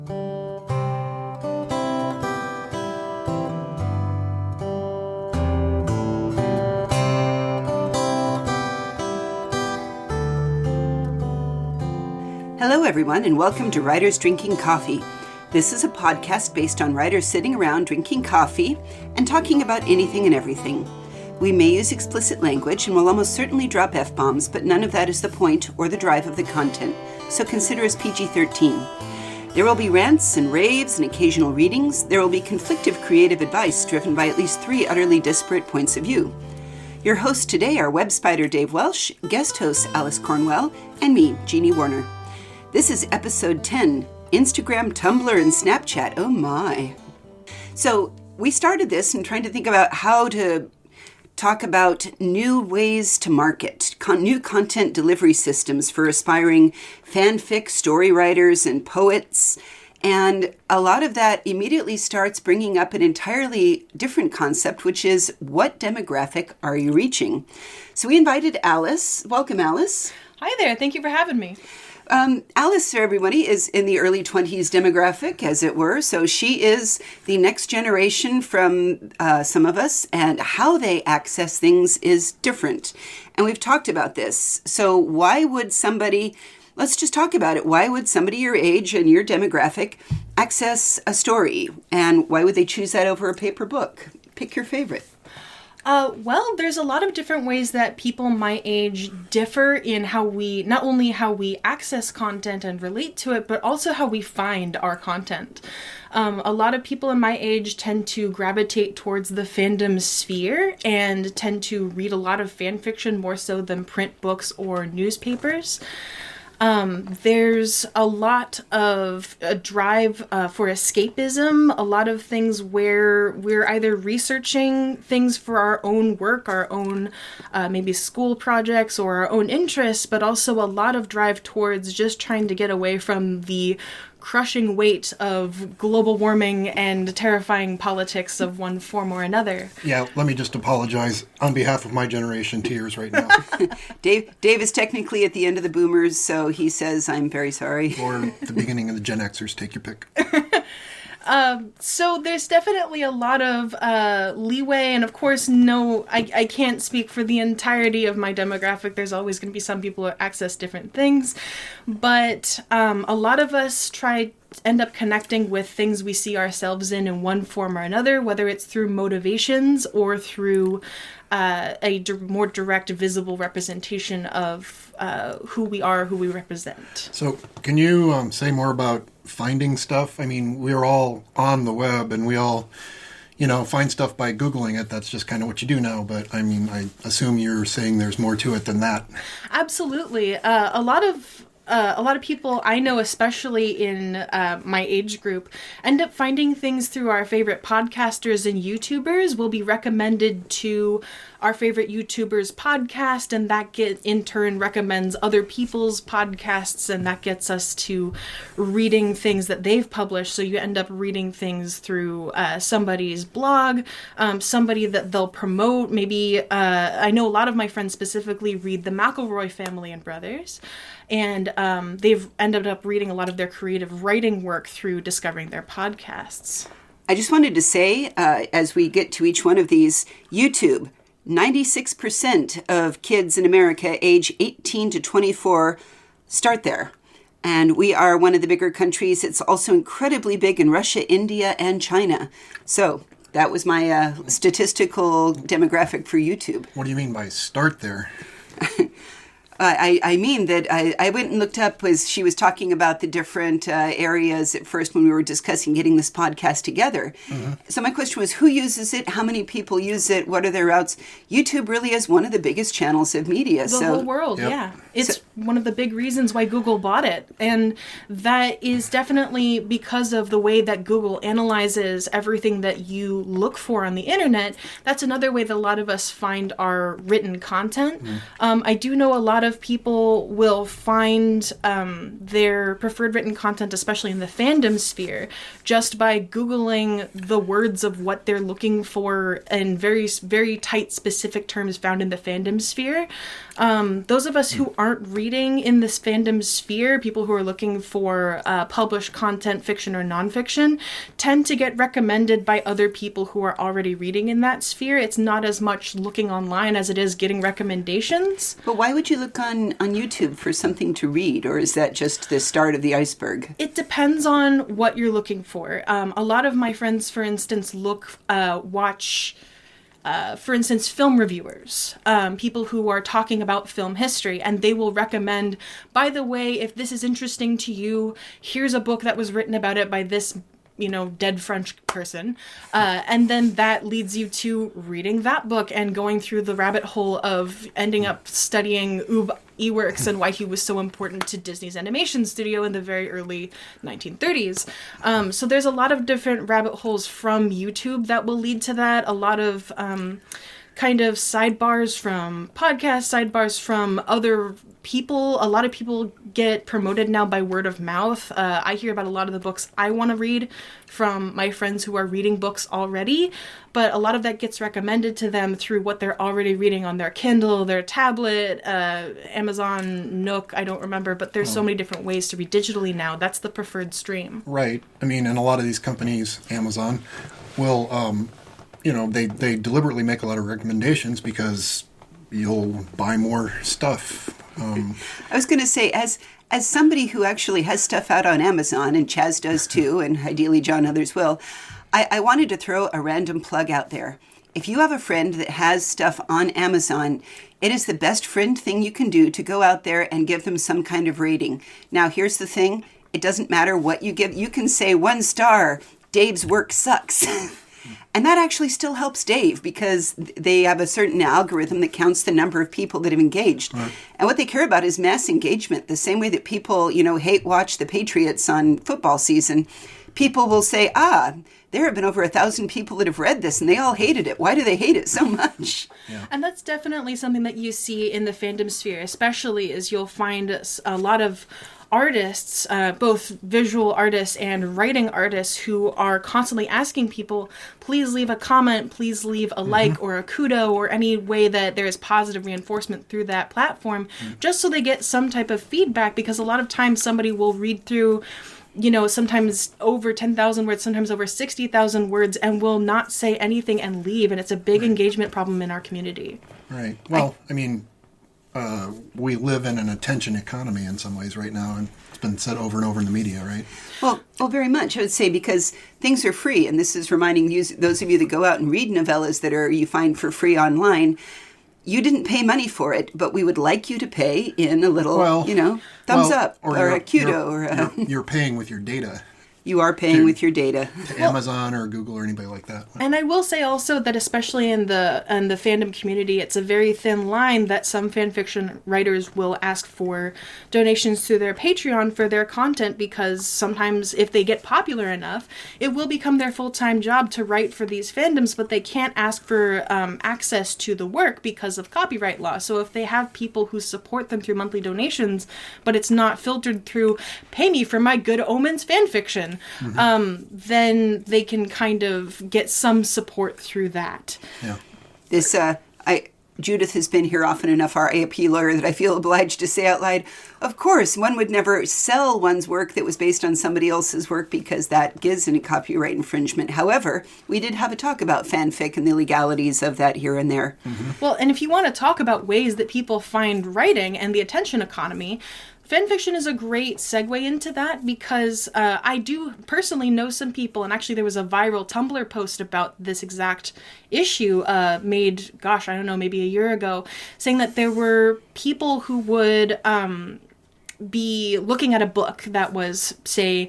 Hello, everyone, and welcome to Writers Drinking Coffee. This is a podcast based on writers sitting around drinking coffee and talking about anything and everything. We may use explicit language and will almost certainly drop F-bombs, but none of that is the point or the drive of the content, so consider us PG-13. There will be rants and raves and occasional readings. There will be conflictive creative advice driven by at least 3 utterly disparate points of view. Your hosts today are web spider Dave Welsh, guest host Alice Cornwell, and me, Jeannie Warner. This is episode 10, Instagram, Tumblr, and Snapchat. Oh my. So we started this and trying to think about how to talk about new ways to market, new content delivery systems for aspiring fanfic story writers and poets. And a lot of that immediately starts bringing up an entirely different concept, which is what demographic are you reaching? So we invited Alice. Welcome, Alice. Hi there. Thank you for having me. Alice, for everybody, is in the early 20s demographic, as it were. So she is the next generation from some of us, and how they access things is different. And we've talked about this. So why would somebody, let's just talk about it. Why would somebody your age and your demographic access a story? And why would they choose that over a paper book? Pick your favorite. Well, there's a lot of different ways that people my age differ in not only how we access content and relate to it, but also how we find our content. A lot of people in my age tend to gravitate towards the fandom sphere and tend to read a lot of fan fiction more so than print books or newspapers. There's a lot of a drive for escapism, a lot of things where we're either researching things for our own work, our own maybe school projects or our own interests, but also a lot of drive towards just trying to get away from the crushing weight of global warming and terrifying politics of one form or another. Yeah, let me just apologize on behalf of my generation to yours right now. Dave is technically at the end of the boomers, so he says, I'm very sorry. Or the beginning of the Gen Xers, take your pick. So there's definitely a lot of leeway, and of course, I can't speak for the entirety of my demographic. There's always going to be some people who access different things, but a lot of us end up connecting with things we see ourselves in one form or another, whether it's through motivations or through more direct, visible representation of who we are, who we represent. So can you say more about finding stuff? I mean, we're all on the web and we all, find stuff by Googling it. That's just kind of what you do now. But I mean, I assume you're saying there's more to it than that. Absolutely. A lot of people I know, especially in my age group, end up finding things through our favorite podcasters and YouTubers. Will be recommended to our favorite YouTubers' podcast, and that in turn recommends other people's podcasts, and that gets us to reading things that they've published. So you end up reading things through somebody's blog, somebody that they'll promote. Maybe I know a lot of my friends specifically read the McElroy family and brothers. And they've ended up reading a lot of their creative writing work through discovering their podcasts. I just wanted to say, as we get to each one of these, YouTube, 96% of kids in America age 18 to 24 start there. And we are one of the bigger countries. It's also incredibly big in Russia, India, and China. So that was my statistical demographic for YouTube. What do you mean by start there? I mean that I went and looked up as she was talking about the different areas at first when we were discussing getting this podcast together. Mm-hmm. So my question was, who uses it? How many people use it? What are their routes? YouTube really is one of the biggest channels of media. The whole world, yep. Yeah. It's one of the big reasons why Google bought it. And that is definitely because of the way that Google analyzes everything that you look for on the internet. That's another way that a lot of us find our written content. Mm. I do know a lot of of people will find their preferred written content, especially in the fandom sphere, just by Googling the words of what they're looking for in very, very tight, specific terms found in the fandom sphere. Those of us who aren't reading in this fandom sphere, people who are looking for published content, fiction or nonfiction, tend to get recommended by other people who are already reading in that sphere. It's not as much looking online as it is getting recommendations. But why would you look on YouTube for something to read, or is that just the start of the iceberg? It depends on what you're looking for. A lot of my friends, for instance, watch for instance, film reviewers, people who are talking about film history, and they will recommend, by the way, if this is interesting to you, here's a book that was written about it by this, dead French person. And then that leads you to reading that book and going through the rabbit hole of ending up studying Ub Iwerks and why he was so important to Disney's animation studio in the very early 1930s. So there's a lot of different rabbit holes from YouTube that will lead to that. A lot of kind of sidebars from podcasts, sidebars from other people. A lot of people get promoted now by word of mouth. I hear about a lot of the books I want to read from my friends who are reading books already, but a lot of that gets recommended to them through what they're already reading on their Kindle, their tablet, Amazon, Nook, I don't remember, but there's so many different ways to read digitally now. That's the preferred stream. Right. I mean, and a lot of these companies, Amazon, will, they deliberately make a lot of recommendations because you'll buy more stuff. I was going to say, as somebody who actually has stuff out on Amazon, and Chaz does too, and ideally John others will, I wanted to throw a random plug out there. If you have a friend that has stuff on Amazon, it is the best friend thing you can do to go out there and give them some kind of rating. Now, here's the thing. It doesn't matter what you give. You can say 1 star, Dave's work sucks. And that actually still helps Dave because they have a certain algorithm that counts the number of people that have engaged. Right. And what they care about is mass engagement. The same way that people, hate watch the Patriots on football season, people will say, there have been over 1,000 people that have read this and they all hated it. Why do they hate it so much? Yeah. And that's definitely something that you see in the fandom sphere, especially as you'll find a lot of artists, both visual artists and writing artists, who are constantly asking people, please leave a comment, please leave a like or a kudo or any way that there is positive reinforcement through that platform, just so they get some type of feedback, because a lot of times somebody will read through sometimes over 10,000 words, sometimes over 60,000 words, and will not say anything and leave. And it's a big engagement problem in our community. Right. Well, we live in an attention economy in some ways right now, and it's been said over and over in the media, right? Well, very much, I would say, because things are free, and this is reminding you, those of you that go out and read novellas that you find for free online, you didn't pay money for it, but we would like you to pay in a little, thumbs up or a kudo. You're paying with your data. You are paying with your data. To Amazon or Google or anybody like that. And I will say also that especially in the fandom community, it's a very thin line that some fan fiction writers will ask for donations through their Patreon for their content, because sometimes if they get popular enough, it will become their full-time job to write for these fandoms, but they can't ask for access to the work because of copyright law. So if they have people who support them through monthly donations, but it's not filtered through, pay me for my Good Omens fan fiction, then they can kind of get some support through that. Yeah. This, Judith has been here often enough, our AP lawyer, that I feel obliged to say out loud, of course, one would never sell one's work that was based on somebody else's work, because that gives a copyright infringement. However, we did have a talk about fanfic and the legalities of that here and there. Well, and if you want to talk about ways that people find writing and the attention economy, fanfiction is a great segue into that, because I do personally know some people, and actually there was a viral Tumblr post about this exact issue made, maybe a year ago, saying that there were people who would be looking at a book that was, say,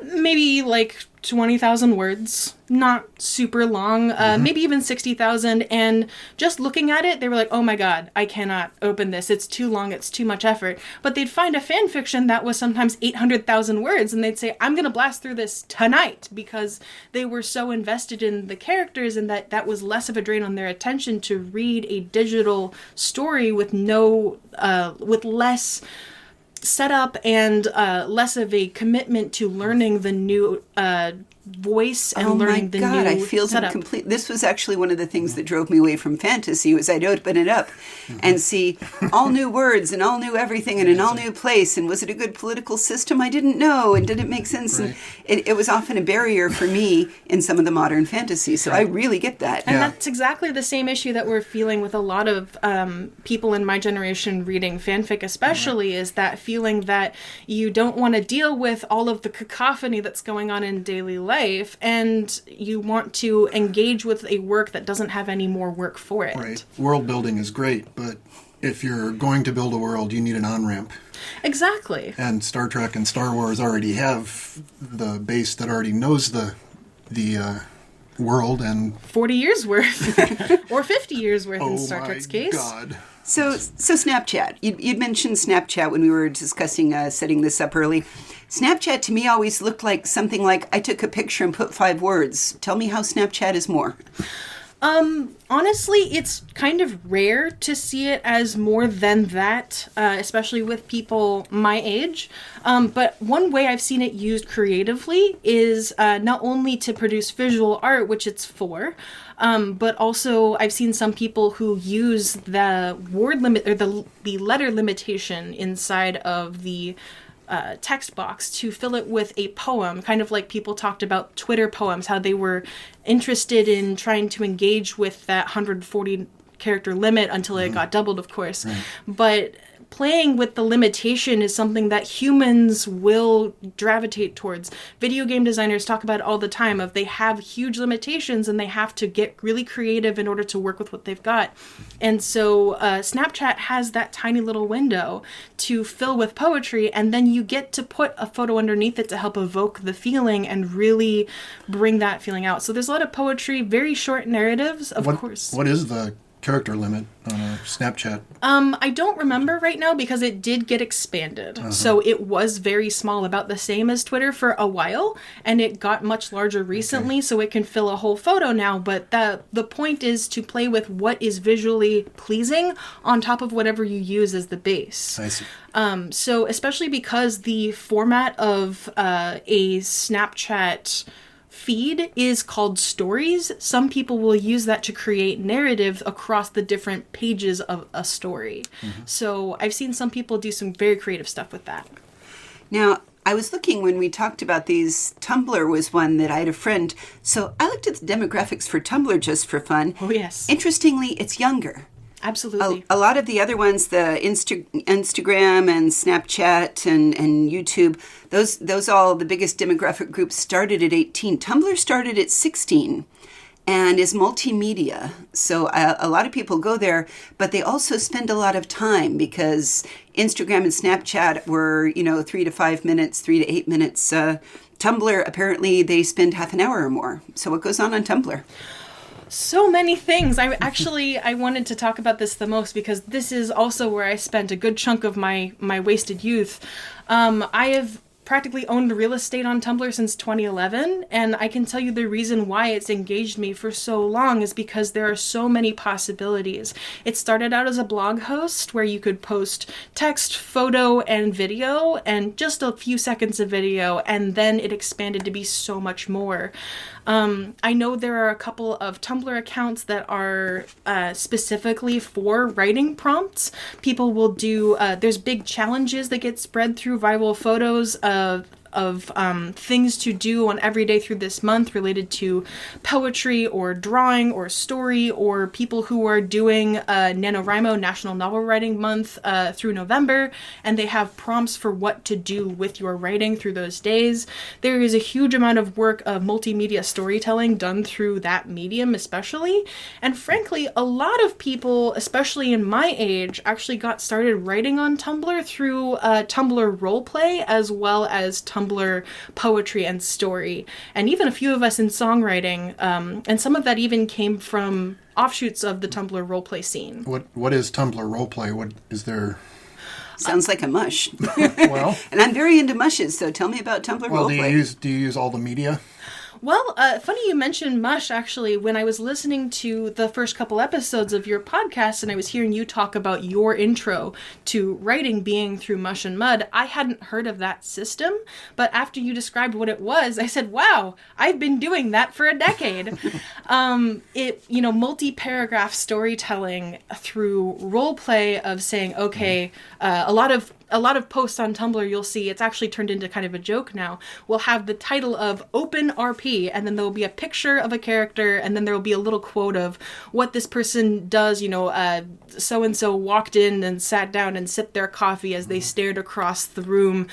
Maybe like 20,000 words, not super long, maybe even 60,000. And just looking at it, they were like, oh my God, I cannot open this. It's too long. It's too much effort. But they'd find a fan fiction that was sometimes 800,000 words. And they'd say, I'm going to blast through this tonight, because they were so invested in the characters, and that was less of a drain on their attention to read a digital story with with less setup and less of a commitment to learning the new voice and learning the new God, I feel setup. complete. This was actually one of the things that drove me away from fantasy. Was I'd open it up and see all new words and all new everything and an all new place, and was it a good political system? I didn't know, and did it make sense? Right. And it was often a barrier for me in some of the modern fantasy. So I really get that. And that's exactly the same issue that we're feeling with a lot of people in my generation reading fanfic, especially, is that feeling that you don't want to deal with all of the cacophony that's going on in daily life, and you want to engage with a work that doesn't have any more work for it. Right. World building is great, but if you're going to build a world, you need an on-ramp. Exactly. And Star Trek and Star Wars already have the base that already knows the world, and 40 years worth or 50 years worth in Star Trek's case. God. So Snapchat. You'd mentioned Snapchat when we were discussing setting this up early. Snapchat to me always looked like something like I took a picture and put 5 words. Tell me how Snapchat is more. Honestly, it's kind of rare to see it as more than that, especially with people my age. But one way I've seen it used creatively is not only to produce visual art, which it's for, but also I've seen some people who use the word limit or the letter limitation inside of the text box to fill it with a poem, kind of like people talked about Twitter poems, how they were interested in trying to engage with that 140 character limit until it got doubled, of course. Right. But playing with the limitation is something that humans will gravitate towards. Video game designers talk about it all the time, of they have huge limitations and they have to get really creative in order to work with what they've got. And so Snapchat has that tiny little window to fill with poetry, and then you get to put a photo underneath it to help evoke the feeling and really bring that feeling out. So there's a lot of poetry, very short narratives, of course. What is the character limit on a Snapchat? I don't remember right now, because it did get expanded. So it was very small, about the same as Twitter for a while, and it got much larger recently, so it can fill a whole photo now. But the point is to play with what is visually pleasing on top of whatever you use as the base. I see. So especially because the format of a Snapchat feed is called stories, some people will use that to create narrative across the different pages of a story. So I've seen some people do some very creative stuff with that. Now, I was looking when we talked about these. Tumblr was one that I had a friend. So I looked at the demographics for Tumblr just for fun. Oh, yes. Interestingly, it's younger. Absolutely. A lot of the other ones, the Instagram and Snapchat and YouTube, those all, the biggest demographic groups started at 18. Tumblr started at 16 and is multimedia. So a lot of people go there, but they also spend a lot of time, because Instagram and Snapchat were, 3 to 5 minutes, 3 to 8 minutes. Tumblr, apparently they spend half an hour or more. So what goes on Tumblr? So many things. I wanted to talk about this the most, because this is also where I spent a good chunk of my wasted youth. I have practically owned real estate on Tumblr since 2011, and I can tell you the reason why it's engaged me for so long is because there are so many possibilities. It started out as a blog host where you could post text, photo, and video, and just a few seconds of video, and then it expanded to be so much more. I know there are a couple of Tumblr accounts that are specifically for writing prompts. People will do, there's big challenges that get spread through viral photos of things to do on every day through this month related to poetry or drawing or story, or people who are doing NaNoWriMo, National Novel Writing Month, through November, and they have prompts for what to do with your writing through those days. There is a huge amount of work of multimedia storytelling done through that medium especially, and frankly, a lot of people, especially in my age, actually got started writing on Tumblr through Tumblr roleplay as well as Tumblr Tumblr poetry and story, and even a few of us in songwriting, and some of that even came from offshoots of the Tumblr roleplay scene. What is Tumblr roleplay? What is there? Sounds like a mush. Well, And I'm very into mushes, so tell me about Tumblr well, roleplay. do you use all the media? Well, funny you mentioned mush, actually. When I was listening to the first couple episodes of your podcast and I was hearing you talk about your intro to writing being through mush and mud, I hadn't heard of that system. But after you described what it was, I said, wow, I've been doing that for a decade. Multi-paragraph storytelling through role play of saying, okay, a lot of posts on Tumblr, you'll see, it's actually turned into kind of a joke now, will have the title of Open RP, and then there'll be a picture of a character, and then there'll be a little quote of what this person does, so-and-so walked in and sat down and sipped their coffee as they stared across the room.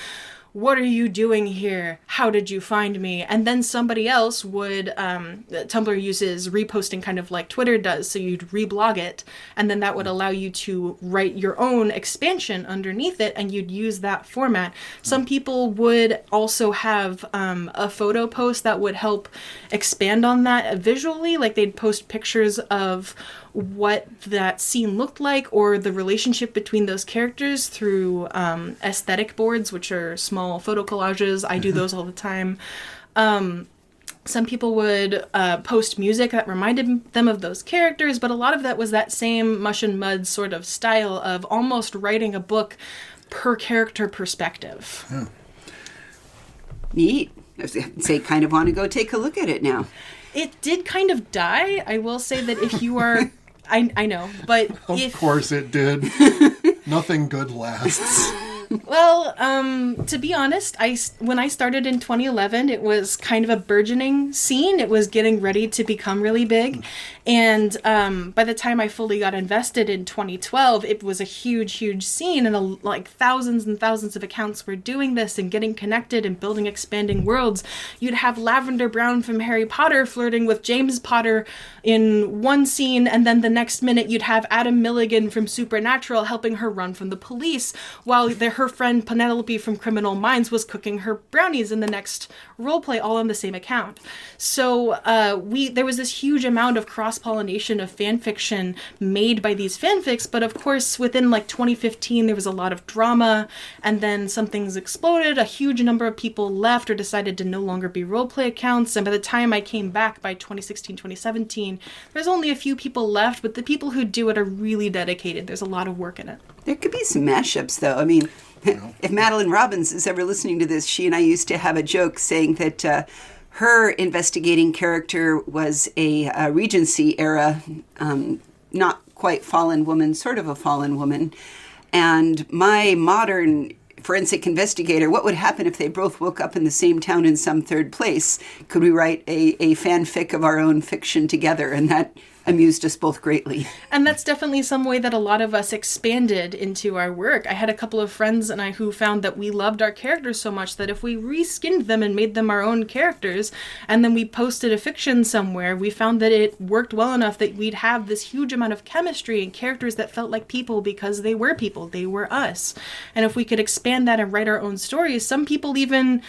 What are you doing here? How did you find me? And then somebody else would, Tumblr uses reposting kind of like Twitter does, so you'd reblog it, and then that would allow you to write your own expansion underneath it, and you'd use that format. Some people would also have a photo post that would help expand on that visually, like they'd post pictures of what that scene looked like or the relationship between those characters through aesthetic boards, which are small photo collages. I do those all the time. Some people would post music that reminded them of those characters, but a lot of that was that same mush and mud sort of style of almost writing a book per character perspective. Yeah. Neat. I was going to say, kind of want to go take a look at it now. It did kind of die. I will say that if you are... I know, but Of course it did. Nothing good lasts. Well, to be honest, when I started in 2011, it was kind of a burgeoning scene. It was getting ready to become really big. And by the time I fully got invested in 2012, it was a huge, huge scene. And thousands and thousands of accounts were doing this and getting connected and building expanding worlds. You'd have Lavender Brown from Harry Potter flirting with James Potter in one scene. And then the next minute, you'd have Adam Milligan from Supernatural helping her run from the police while her friend Penelope from Criminal Minds was cooking her brownies in the next roleplay, all on the same account. So there was this huge amount of cross-pollination of fan fiction made by these fanfics, but of course within 2015 there was a lot of drama, and then some things exploded. A huge number of people left or decided to no longer be roleplay accounts, and by the time I came back by 2016, 2017, there's only a few people left, but the people who do it are really dedicated. There's a lot of work in it. There could be some mashups, though. I mean, if Madeline Robbins is ever listening to this, she and I used to have a joke saying that her investigating character was a Regency era, not quite fallen woman, sort of a fallen woman. And my modern forensic investigator, what would happen if they both woke up in the same town in some third place? Could we write a fanfic of our own fiction together? And that amused us both greatly. And that's definitely some way that a lot of us expanded into our work. I had a couple of friends and I who found that we loved our characters so much that if we reskinned them and made them our own characters, and then we posted a fiction somewhere, we found that it worked well enough that we'd have this huge amount of chemistry and characters that felt like people because they were people, they were us. And if we could expand that and write our own stories, some people even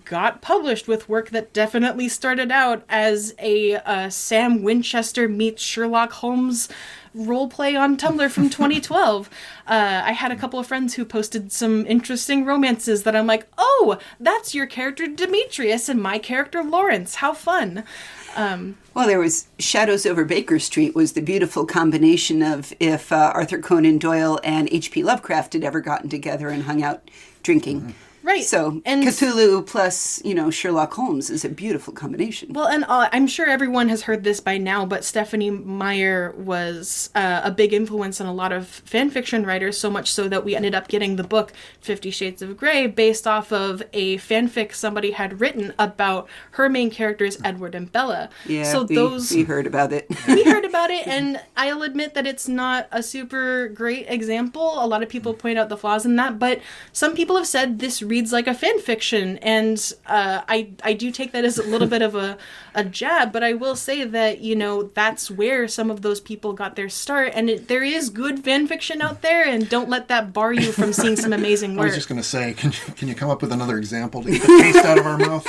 got published with work that definitely started out as a Sam Winchester meets Sherlock Holmes roleplay on Tumblr from 2012. I had a couple of friends who posted some interesting romances that I'm like, oh, that's your character Demetrius and my character Lawrence. How fun. Well, there was Shadows Over Baker Street was the beautiful combination of if Arthur Conan Doyle and H.P. Lovecraft had ever gotten together and hung out drinking. Mm-hmm. Right. So Cthulhu plus, Sherlock Holmes is a beautiful combination. Well, and I'm sure everyone has heard this by now, but Stephanie Meyer was a big influence on a lot of fan fiction writers, so much so that we ended up getting the book 50 Shades of Grey based off of a fanfic somebody had written about her main characters, Edward and Bella. Yeah, so we heard about it. We heard about it, and I'll admit that it's not a super great example. A lot of people point out the flaws in that, but some people have said this reads like a fan fiction. And I do take that as a little bit of a jab, but I will say that, that's where some of those people got their start. And there is good fan fiction out there, and don't let that bar you from seeing some amazing work. I was just going to say, can you come up with another example to get the taste out of our mouth?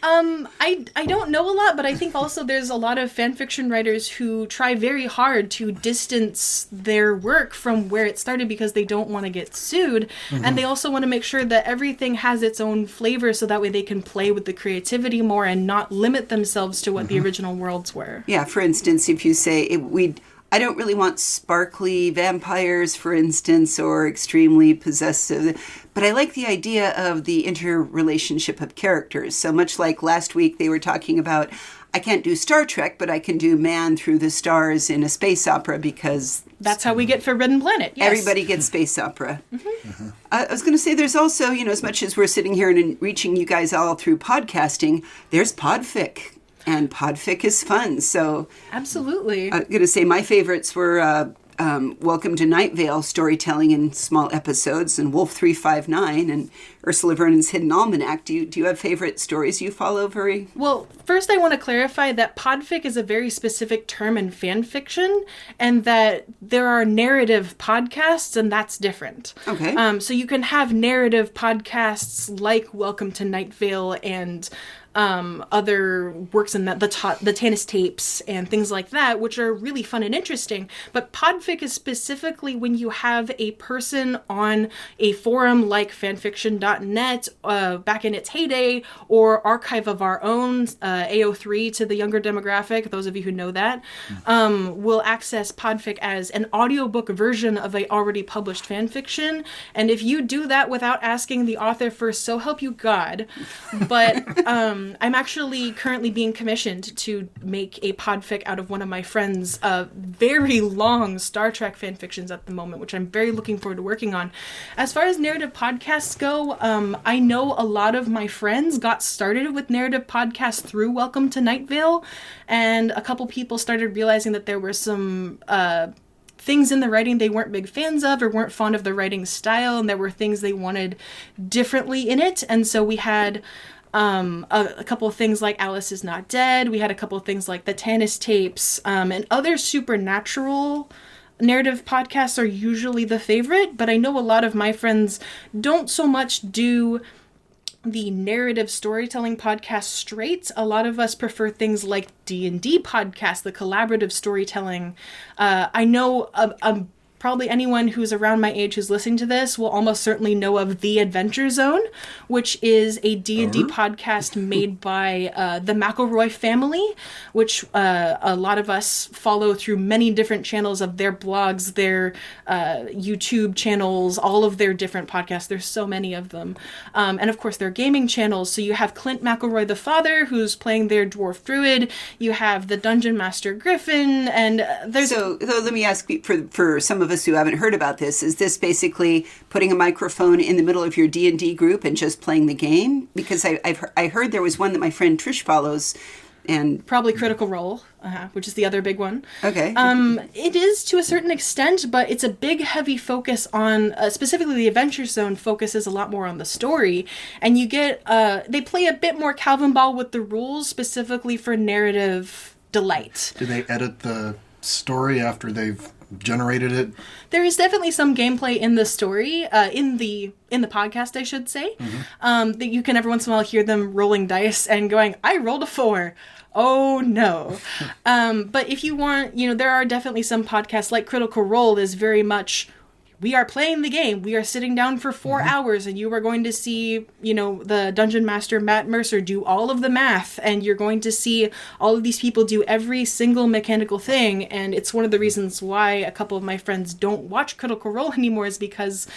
I don't know a lot, but I think also there's a lot of fan fiction writers who try very hard to distance their work from where it started because they don't want to get sued. Mm-hmm. And they also want to make sure that everything has its own flavor so that way they can play with the creativity more and not limit themselves to what the original worlds were. Yeah, for instance, if you say, I don't really want sparkly vampires, for instance, or extremely possessive, but I like the idea of the interrelationship of characters. So much like last week they were talking about, I can't do Star Trek, but I can do Man Through the Stars in a space opera because... That's how we get Forbidden Planet, yes. Everybody gets space opera. Mm-hmm. Mm-hmm. I was going to say there's also, as much as we're sitting here and reaching you guys all through podcasting, there's podfic. And podfic is fun, so... Absolutely. I'm going to say my favorites were Welcome to Night Vale, storytelling in small episodes, and Wolf 359, and Ursula Vernon's Hidden Almanac. Do you have favorite stories you follow very... Well, first I want to clarify that podfic is a very specific term in fan fiction, and that there are narrative podcasts, and that's different. Okay. So you can have narrative podcasts like Welcome to Night Vale and... other works in the Tannis tapes and things like that, which are really fun and interesting. But podfic is specifically when you have a person on a forum like fanfiction.net back in its heyday, or Archive of Our Own, AO3 to the younger demographic, those of you who know that, will access podfic as an audiobook version of a already published fanfiction. And if you do that without asking the author first, so help you God. But I'm actually currently being commissioned to make a podfic out of one of my friends' very long Star Trek fanfictions at the moment, which I'm very looking forward to working on. As far as narrative podcasts go, I know a lot of my friends got started with narrative podcasts through Welcome to Night Vale, and a couple people started realizing that there were some... things in the writing they weren't big fans of or weren't fond of the writing style, and there were things they wanted differently in it. And so we had a couple of things like Alice is Not Dead. We had a couple of things like the Tannis tapes, and other supernatural narrative podcasts are usually the favorite, but I know a lot of my friends don't so much do the narrative storytelling podcast straight. A lot of us prefer things like D&D podcasts, the collaborative storytelling. I know probably anyone who's around my age who's listening to this will almost certainly know of The Adventure Zone, which is a D&D podcast made by the McElroy family, which a lot of us follow through many different channels of their blogs, their YouTube channels, all of their different podcasts. There's so many of them. And of course, their gaming channels. So you have Clint McElroy the father, who's playing their dwarf druid. You have the Dungeon Master Griffin, and there's... So let me ask you, for some of us who haven't heard about this, is this basically putting a microphone in the middle of your D&D group and just playing the game? Because I heard there was one that my friend Trish follows, and probably Critical Role, which is the other big one. Okay. It is to a certain extent, but it's a big, heavy focus on, specifically the Adventure Zone focuses a lot more on the story, and you get, they play a bit more Calvin Ball with the rules, specifically for narrative delight. Do they edit the story after they've generated it? There is definitely some gameplay in the story, in the podcast, I should say. Mm-hmm. That you can every once in a while hear them rolling dice and going, I rolled a 4. Oh no. But if you want, there are definitely some podcasts like Critical Role is very much, we are playing the game. We are sitting down for 4 hours, and you are going to see, the Dungeon Master Matt Mercer do all of the math, and you're going to see all of these people do every single mechanical thing. And it's one of the reasons why a couple of my friends don't watch Critical Role anymore, is because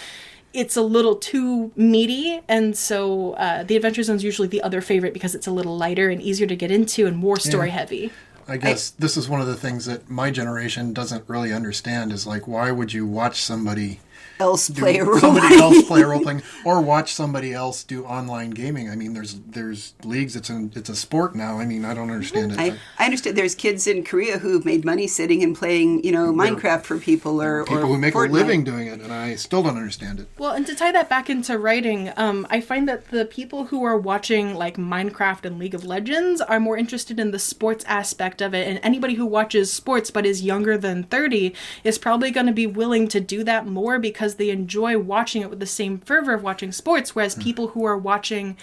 it's a little too meaty. And so the Adventure Zone is usually the other favorite because it's a little lighter and easier to get into and more story heavy. I guess this is one of the things that my generation doesn't really understand is, like, why would you watch somebody else play a role. Somebody else play a role playing, or watch somebody else do online gaming. I mean, there's leagues. It's a sport now. I mean, I don't understand it. I understand. There's kids in Korea who've made money sitting and playing, Minecraft for people, or people who make Fortnite. a living doing it, and I still don't understand it. Well, and to tie that back into writing, I find that the people who are watching like Minecraft and League of Legends are more interested in the sports aspect of it, and anybody who watches sports but is younger than 30 is probably going to be willing to do that more because they enjoy watching it with the same fervor of watching sports, whereas people who are watching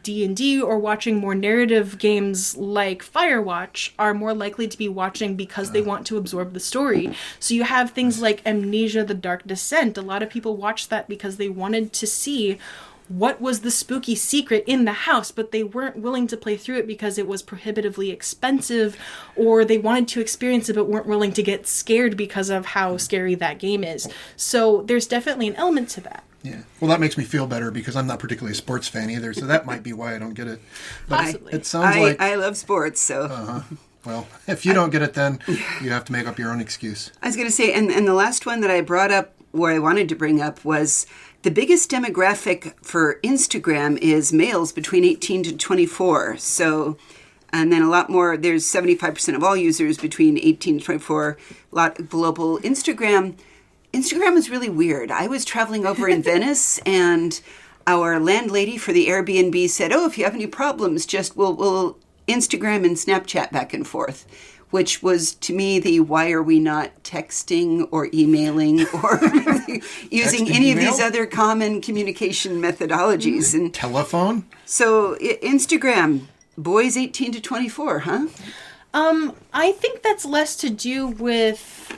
D&D or watching more narrative games like Firewatch are more likely to be watching because they want to absorb the story. So you have things like Amnesia: The Dark Descent. A lot of people watched that because they wanted to see what was the spooky secret in the house, but they weren't willing to play through it because it was prohibitively expensive, or they wanted to experience it but weren't willing to get scared because of how scary that game is. So there's definitely an element to that. Yeah. Well, that makes me feel better because I'm not particularly a sports fan either, so that might be why I don't get it. But it sounds like... I love sports, so... Well, if you don't get it, then you have to make up your own excuse. I was going to say, and the last one that I brought up, where I wanted to bring up, was the biggest demographic for Instagram is males between 18 to 24. So, and then a lot more, there's 75% of all users between 18 to 24, a lot global. Instagram is really weird. I was traveling over in Venice, and our landlady for the Airbnb said, if you have any problems, just we'll Instagram and Snapchat back and forth, which was to me the why are we not texting or emailing or using any of these other common communication methodologies. And telephone? So Instagram, boys 18 to 24, huh? I think that's less to do with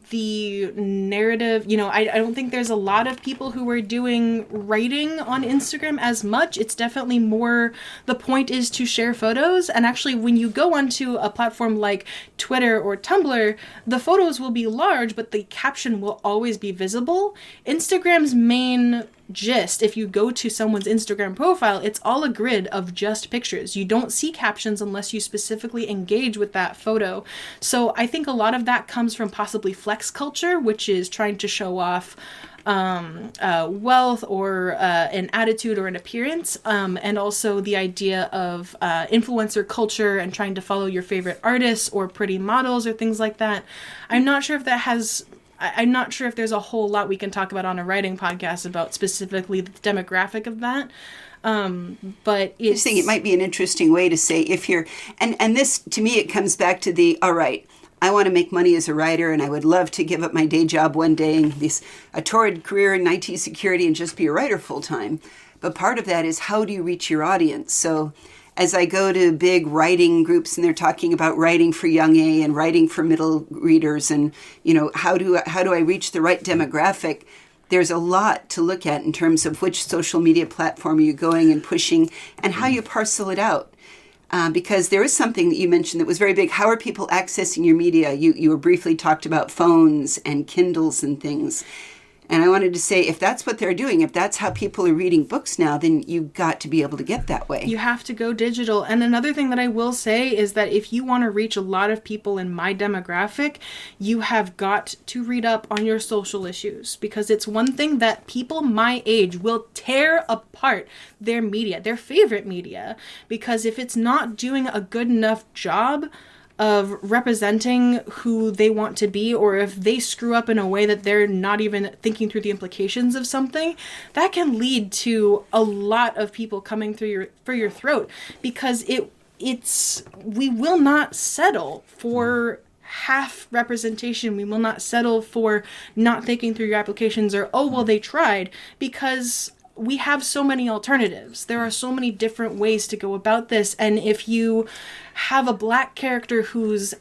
the narrative. I don't think there's a lot of people who are doing writing on Instagram as much. It's definitely more, the point is to share photos. And actually, when you go onto a platform like Twitter or Tumblr, the photos will be large, but the caption will always be visible. Instagram's main gist, if you go to someone's Instagram profile, it's all a grid of just pictures. You don't see captions unless you specifically engage with that photo. So I think a lot of that comes from possibly flex culture, which is trying to show off wealth or an attitude or an appearance, and also the idea of influencer culture and trying to follow your favorite artists or pretty models or things like that. I'm not sure if there's a whole lot we can talk about on a writing podcast about specifically the demographic of that. But I just think it might be an interesting way to say if you're, and this, to me, it comes back to all right, I want to make money as a writer, and I would love to give up my day job one day and a torrid career in IT security and just be a writer full time. But part of that is, how do you reach your audience? So as I go to big writing groups and they're talking about writing for young A and writing for middle readers and, how do I reach the right demographic? There's a lot to look at in terms of which social media platform you're going and pushing and how you parcel it out. Because there is something that you mentioned that was very big. How are people accessing your media? You were briefly talked about phones and Kindles and things. And I wanted to say, if that's what they're doing, if that's how people are reading books now, then you've got to be able to get that way. You have to go digital. And another thing that I will say is that if you want to reach a lot of people in my demographic, you have got to read up on your social issues, because it's one thing that people my age will tear apart their media, their favorite media, because if it's not doing a good enough job of representing who they want to be, or if they screw up in a way that they're not even thinking through the implications of something, that can lead to a lot of people coming through your throat, because we will not settle for half representation. We will not settle for not thinking through your applications, or they tried, because we have so many alternatives. There are so many different ways to go about this. And if you have a black character who's,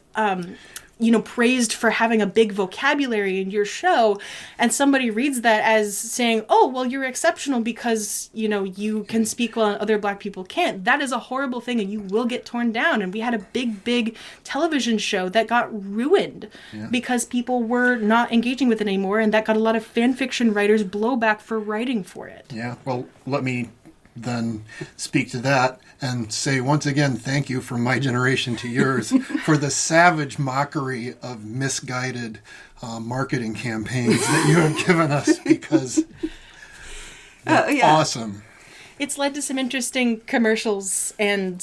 praised for having a big vocabulary in your show, and somebody reads that as saying, you're exceptional because, you can speak while other black people can't, that is a horrible thing, and you will get torn down. And we had a big television show that got ruined because people were not engaging with it anymore, and that got a lot of fan fiction writers blowback for writing for it. Yeah, well, let me then speak to that and say once again, thank you from my generation to yours for the savage mockery of misguided marketing campaigns that you have given us, because they're awesome. It's led to some interesting commercials and,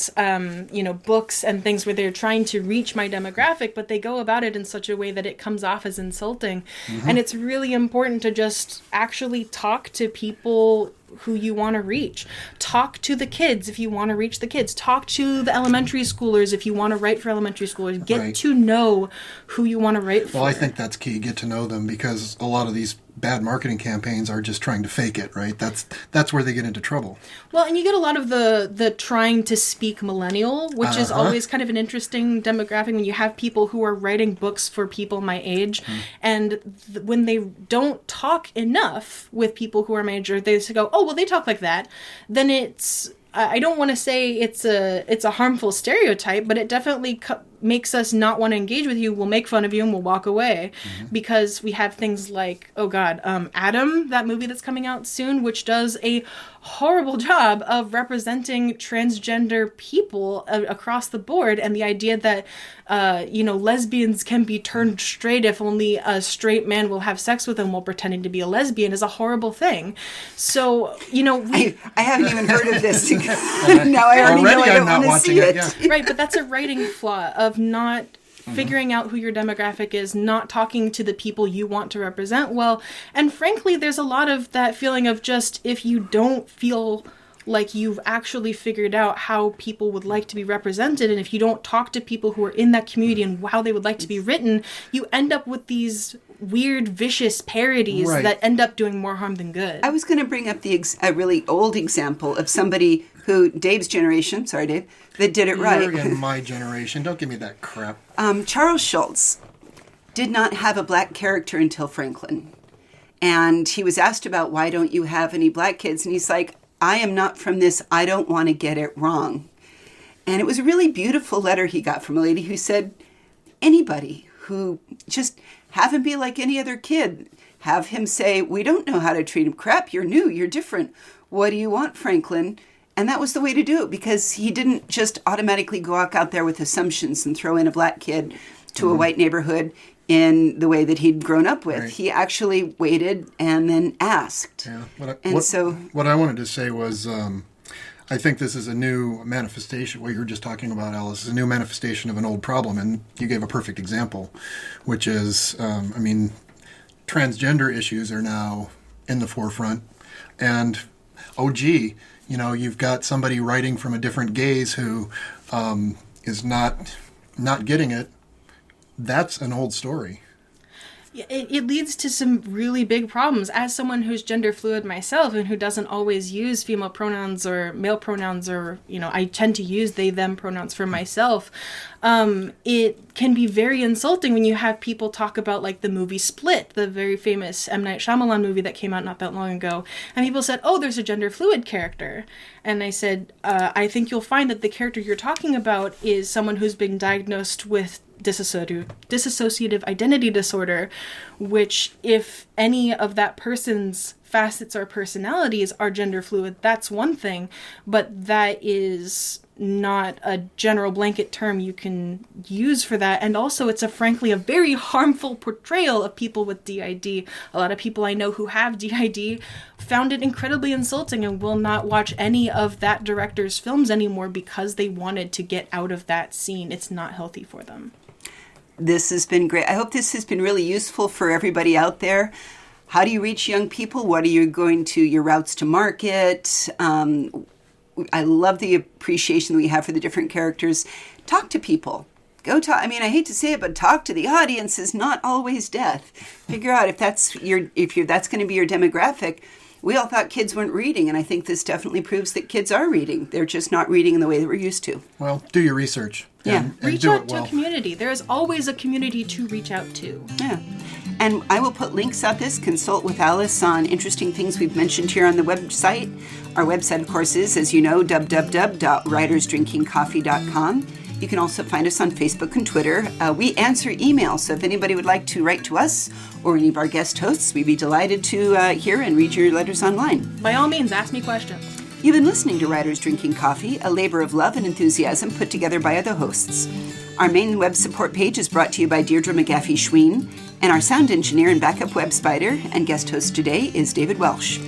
books and things where they're trying to reach my demographic, but they go about it in such a way that it comes off as insulting. Mm-hmm. And it's really important to just actually talk to people who you want to reach. Talk to the kids if you want to reach the kids. Talk to the elementary schoolers if you want to write for elementary schoolers. Get to know who you want to write for. Well, I think that's key. Get to know them, because a lot of these bad marketing campaigns are just trying to fake it, right? That's where they get into trouble. Well, and you get a lot of the trying to speak millennial, which is always kind of an interesting demographic when you have people who are writing books for people my age, and when they don't talk enough with people who are my age, or they just go, oh, well, they talk like that, then it's... I don't want to say it's a harmful stereotype, but it definitely makes us not want to engage with you. We'll make fun of you and we'll walk away, because we have things like, Adam, that movie that's coming out soon, which does a horrible job of representing transgender people across the board, and the idea that lesbians can be turned straight if only a straight man will have sex with them while pretending to be a lesbian is a horrible thing. So, I haven't even heard of this. Now I already know I don't want to see it. Yeah. Right, but that's a writing flaw of not figuring out who your demographic is, not talking to the people you want to represent well. And frankly, there's a lot of that feeling of just, if you don't feel like you've actually figured out how people would like to be represented, and if you don't talk to people who are in that community and how they would like to be written, you end up with these weird, vicious parodies that end up doing more harm than good. I was going to bring up a really old example of somebody who, Dave's generation, sorry Dave, that did it right. You're in my generation. Don't give me that crap. Charles Schulz did not have a black character until Franklin. And he was asked about, why don't you have any black kids? And he's like, I am not from this. I don't want to get it wrong. And it was a really beautiful letter he got from a lady who said, anybody who just have him be like any other kid. Have him say, we don't know how to treat him. Crap, you're new, you're different. What do you want, Franklin? And that was the way to do it, because he didn't just automatically go out there with assumptions and throw in a black kid to a white neighborhood in the way that he'd grown up with. Right. He actually waited and then asked. Yeah. What I wanted to say was, I think this is a new manifestation. What you were just talking about, Alice, is a new manifestation of an old problem, and you gave a perfect example, which is, transgender issues are now in the forefront, and you've got somebody writing from a different gaze who is not getting it. That's an old story. It leads to some really big problems. As someone who's gender fluid myself and who doesn't always use female pronouns or male pronouns, or, I tend to use they, them pronouns for myself, it can be very insulting when you have people talk about, like, the movie Split, the very famous M. Night Shyamalan movie that came out not that long ago. And people said, oh, there's a gender fluid character. And I said, I think you'll find that the character you're talking about is someone who's been diagnosed with dissociative identity disorder, which, if any of that person's facets or personalities are gender fluid, that's one thing, but that is not a general blanket term you can use for that. And also, it's frankly a very harmful portrayal of people with DID. A lot of people I know who have DID found it incredibly insulting and will not watch any of that director's films anymore because they wanted to get out of that scene. It's not healthy for them. This has been great. I hope this has been really useful for everybody out there. How do you reach young people? What are your routes to market? I love the appreciation that we have for the different characters. Talk to people. Go talk. I mean, I hate to say it, but talk to the audience is not always death. Figure out if that's going to be your demographic. We all thought kids weren't reading, and I think this definitely proves that kids are reading. They're just not reading in the way that we're used to. Well, do your research. And reach out to a community. There is always a community to reach out to. Yeah. And I will put links at this. Consult with Alice on interesting things we've mentioned here on the website. Our website, of course, is, as you know, www.writersdrinkingcoffee.com. You can also find us on Facebook and Twitter. We answer emails, so if anybody would like to write to us or any of our guest hosts, we'd be delighted to hear and read your letters online. By all means, ask me questions. You've been listening to Writers Drinking Coffee, a labor of love and enthusiasm put together by other hosts. Our main web support page is brought to you by Deirdre McGaffey-Schween, and our sound engineer and backup web spider and guest host today is David Welsh.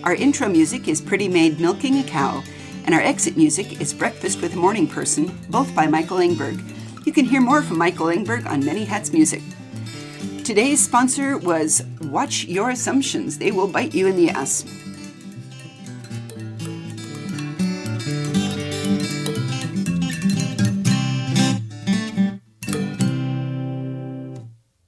Our intro music is Pretty Maid Milking a Cow, and our exit music is Breakfast with a Morning Person, both by Michael Engberg. You can hear more from Michael Engberg on Many Hats Music. Today's sponsor was Watch Your Assumptions. They will bite you in the ass.